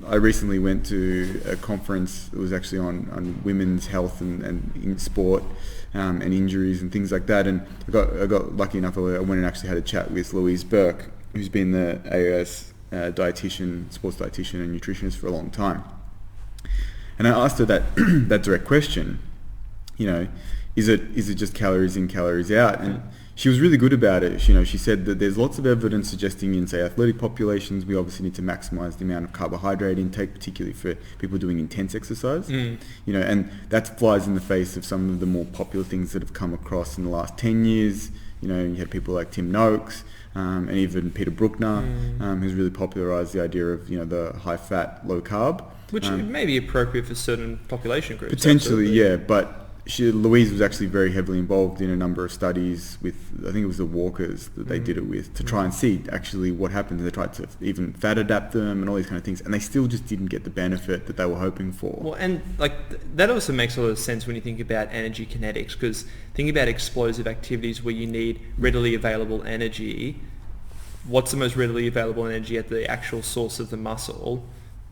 I recently went to a conference. It was actually on women's health and in sport and injuries and things like that. And I got lucky enough. I went and actually had a chat with Louise Burke, who's been the AOS dietitian, sports dietitian and nutritionist for a long time. And I asked her that direct question. Is it just calories in, calories out? And she was really good about it. She said that there's lots of evidence suggesting in, say, athletic populations, we obviously need to maximize the amount of carbohydrate intake, particularly for people doing intense exercise. And that flies in the face of some of the more popular things that have come across in the last 10 years. You had people like Tim Noakes and even Peter Bruckner, who's really popularized the idea of, the high fat, low carb. Which may be appropriate for certain population groups. Potentially, yeah, but Louise was actually very heavily involved in a number of studies with, I think it was the walkers that they did it with, to try and see actually what happened. They tried to even fat adapt them and all these kind of things, and they still just didn't get the benefit that they were hoping for. Well, and that also makes a lot of sense when you think about energy kinetics, because think about explosive activities where you need readily available energy. What's the most readily available energy at the actual source of the muscle?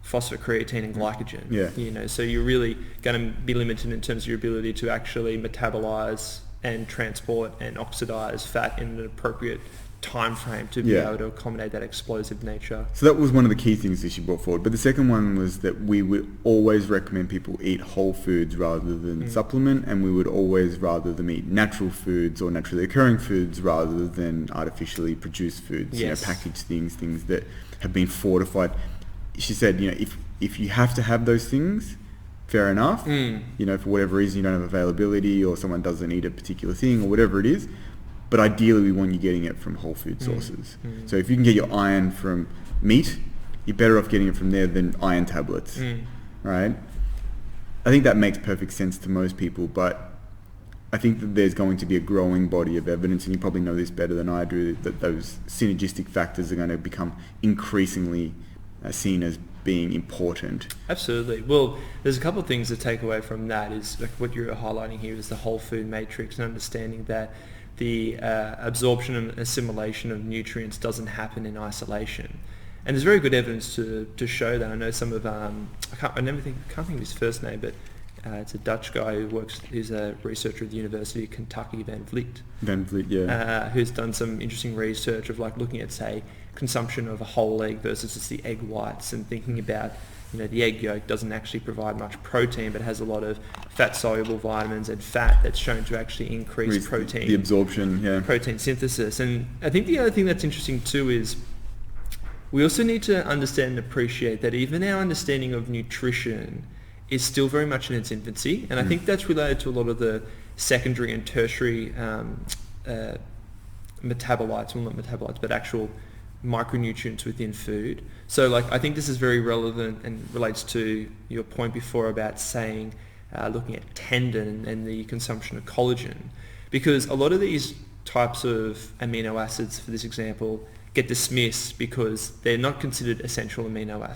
Phosphocreatine and glycogen. Yeah. So you're really going to be limited in terms of your ability to actually metabolize and transport and oxidize fat in an appropriate time frame to be able to accommodate that explosive nature. So that was one of the key things that she brought forward. But the second one was that we would always recommend people eat whole foods rather than supplement, and we would always rather them eat natural foods or naturally occurring foods rather than artificially produced foods, packaged things that have been fortified. She said, if you have to have those things, fair enough. For whatever reason you don't have availability or someone doesn't eat a particular thing or whatever it is. But ideally we want you getting it from whole food sources. So if you can get your iron from meat, you're better off getting it from there than iron tablets, right? I think that makes perfect sense to most people, but I think that there's going to be a growing body of evidence, and you probably know this better than I do, that those synergistic factors are going to become increasingly seen as being important. Absolutely. Well, there's a couple of things to take away from that. Is like what you're highlighting here is the whole food matrix, and understanding that the absorption and assimilation of nutrients doesn't happen in isolation. And there's very good evidence to show that. I know some of I can't think of his first name, but it's a Dutch guy who's a researcher at the University of Kentucky, Van Vliet. Who's done some interesting research of looking at, say, consumption of a whole egg versus just the egg whites, and thinking about, the egg yolk doesn't actually provide much protein, but has a lot of fat-soluble vitamins and fat that's shown to actually increase protein. The absorption, protein synthesis. And I think the other thing that's interesting too is we also need to understand and appreciate that even our understanding of nutrition is still very much in its infancy. And I think that's related to a lot of the secondary and tertiary metabolites, well, not metabolites, but actual micronutrients within food. So I think this is very relevant and relates to your point before about saying, looking at tendon and the consumption of collagen, because a lot of these types of amino acids, for this example, get dismissed because they're not considered essential amino acids.